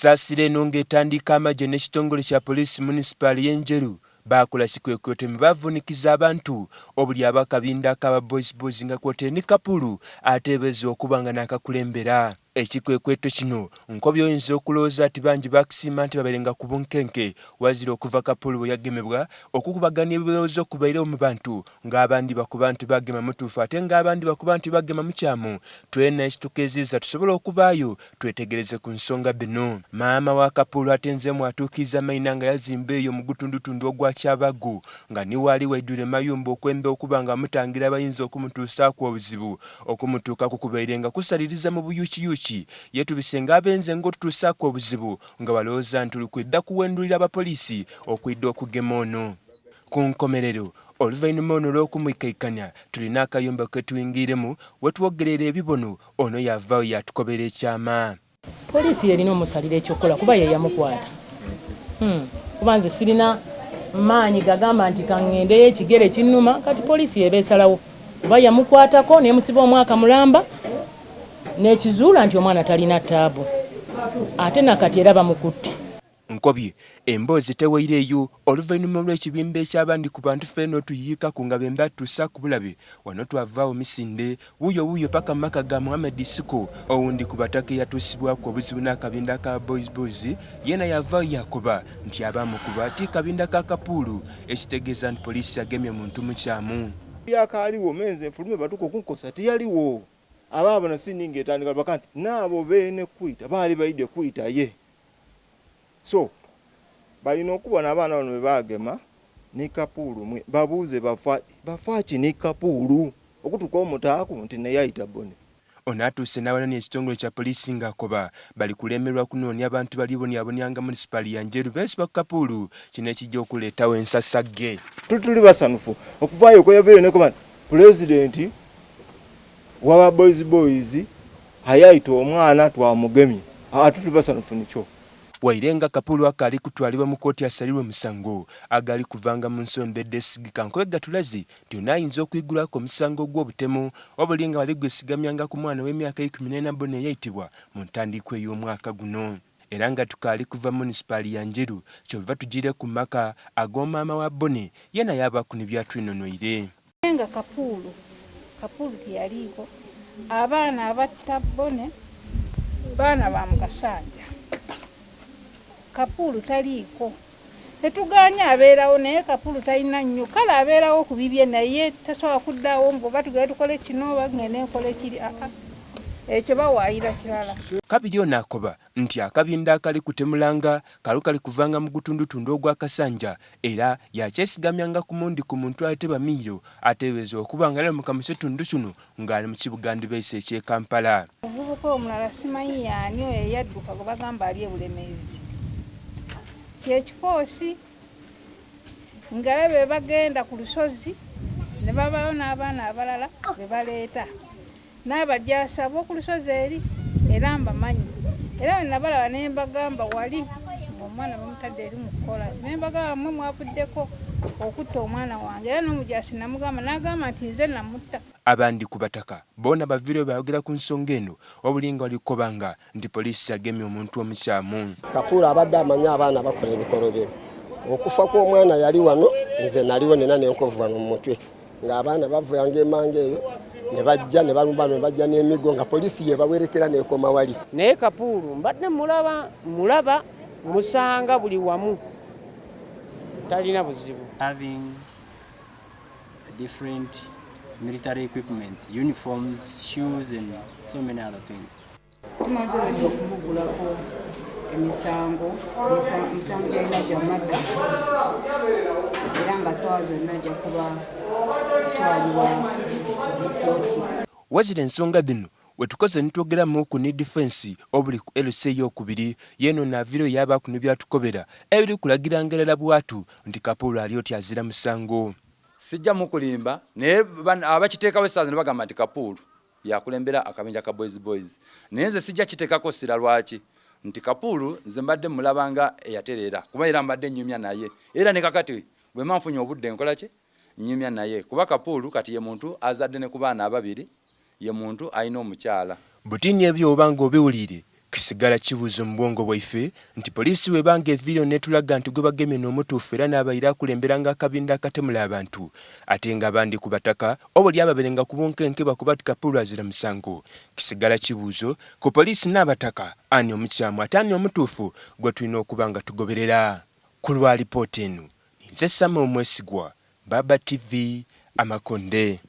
Kasasire nongetandika amagye n'ekitongole kya poliisi municipal y'e Njeru bakola sikwekweto bavunikiza abantu obuli abakabinda akaba boys nga kwote ne Kapulu ateebeza okuba nga nakakulembera. Ekikwekweto kino nkobyo oyinza okulowooza ati bangi bakisiima nti babeerenga ku bunkenke wazira okuva Kapulu bwe yagemebwa okukubaganya ebirowoozo kubaire mu bantu ng'abandi bakuba nti bagema mutuufu ate ng'abandi bakuba nti bagema mukyamu. Twena ekitukeeziza tusobole okubaayo twetegereze ku nsonga bino. Maama wa Kapulu atenzemu atuukiza mayina nga yazimba eyo mu gutundutundu ogwa Kyabagu nga ni wali waidure mayumba okwembe okuba nga mutangira abayinza okumutuusaako obuzibu okumutuuka kukubaire nga kusaliriza mu buyukiyuki yetubisenga abenze ng'otutuusaako obuzibu nga balowooza nti lukwidda kuwendulira abapoliisi okwidda okugema ono. Ku nkomerero oluvannyuma ono olw'okumwikaikanya tulina akayumba ke tuyingiremu we tuwogerera ebibono ono yavaayo yatukobera ekyama. Poliisi yerina omusalira ekyokola kuba ye yamukwata. Kuba nze sirina maanyi gagamba nti kaŋŋendeyo ekigere kinnuma kati poliisi yebeesalawo kuba yamukwatako nemusiba omwaka mulamba n'ekizuula nti omwana talina ttaabu ate nakati era bamukutte. Nkobye emboozi teweireyo oluvannyuma lw'ekibimba eky'abandi ku bantu ffenna otuyiikaku nga bemba tuusa ku bulabe wano twavaawo misinde wuuyo paka maka ga Muhammad Siko owundi ku bataka eyatuusibwako obuzibu n'akabinda ka boys yena yavaayo yakuba nti abamukuba ati kabinda ka Kapulu ekitegeeza nti poliisi yagemye muntu mukyamu. Yakaliwo menze enfulume batuko kunkosa tiyaliwo ababo na sininga etandika bakanti nabo bene kwita bali baide kwita ye. So balina okubona abaana bano bagema ne Kapulu mwe babuuze bafaaki ne Kapulu okutuka omutaaku nti ne yayita bone. Ono atuuse n'abanani ekitongole kya poliisi ng'akoba bali kulemerwa kunoonya abantu bali boniabonyanga municipal ya Njeru beesiba ku Kapulu kino ekijja okuleetawo ensasagge. Tuli basanufu okuvaayo okweyaveere ne kuba pulezidenti waba boys hayayita omwana twamugemye tuli basanufu nikyo. Wairenga Kapulu akali kutwalibwa mu kkooti asalirwe musango agali kuvanga mu nsonda eddesigika nkwega tulazi nti onayinza okuyigulako omusango gw'obutemu obulinga wali gwesigamyanga ku mwana w'emyaka 14 bone yayitibwa mu ntandikwa ey'omwaka guno. Era nga tukaali kuva municipal ya Njeru kyova tugire ku maka ag'omaama wa bone yena yabaku ne byatwinonoire. Nga Kapulu yaliko abaana abatta bone baana ba mukasanja Kapulu taliko tetuganya abeerawo naye Kapulu talina nnyo kale abeerawo ku bibye naye tasobola kuddawo ngo batugere tukole kino bagende nkole kiri ekyo bawaayira kirala. Kabiri ono akoba nti akabinda akali kutemulanga kalukali kuvanga mu gutundutundu ogwa Kasanja era yakyesigamyanga ku mundi ku muntu ateba miiro ateebeza okuba nga ali mu kamusetundu kino ng'ali mu kibugandi beese eky'e Kampala. Omuvubuka omulala simanyi yaani oyo yadduka gwe bagamba ali ebulemeezi kyekikoosi nga be bagenda ku lusozi ne babayo n'abaana abalala be baleeta n'abajjaasa ab'oku lusozi eri era mbamanyi era nabalaba ne mbagamba wali omwana bamutadde eri mu kkolasi ne mbagamba mmwe mwavuddeko okutta omwana wange era n'omujaasi namugamba n'agamba nti nze namutta. Abandi ku bataka bona bavireyo bayogera ku nsonga eno obulinga walikobanga nti poliisi yagemye omuntu omukyamu. Kapulu abadde amanyi abaana bakola ebikolobero okufa kw'omwana yali wano nze naliwo nena n'enkovu wano mu mutwe ng'abaana bavuyanga emanga eyo ne bajja ne balumba ne bajja n'emigo nga poliisi yebawerekera n'ekoma wali. Naye Kapulu mbadde mulaba musanga buli wamu talina buzibu. Having different military equipment, uniforms, shoes and so many other things. Tumaze okuvugulako emisango gyalina gyamadda era nga sawa zonna ajja kuba atwalibwa mu kkooti. Wazira ensonga zino wetukoze nitwogeramu ku ne defense obuli ku LC y'okubiri yeno naviro yabaku ne byatukobera ebiri kulagirangerera bwatu nti Kapulu ali oti azira musango. Sijja mukulimba naye abakiteekawo essaazi ne bagamba nti Kapulu yakulembera akabinja ka boys naye nze sijja kiteekako sira lwaki nti Kapulu nze mbadde mulabanga eyatereera kuba era mbadde nnyumya naye era ne kakati bwe manfunye obudde nkola ki nnyumya naye kuba Kapulu kati ye muntu azadde ne ku baana ababiri ye muntu alina omukyala. Butini ebyo obanga obiwulire kisigala kibuuzo mu bwongo bwaife nti poliisi webanga eviiriyo netulaga nti gwe bagemye n'omutuufu era n'abayira akulembera ng'akabinda akatemula abantu ate nga abandi ku bataka obuli ababerenga ku bunkenke bakuba ti Kapulu azira musango. Kisigala kibuuzo ku poliisi n'abataka ani omukyamu ate ani omutuufu gwe tulina okuba nga tugoberera. Ku lwa lipoota eno nze MWESIGWA, Baba TV, Amakonde.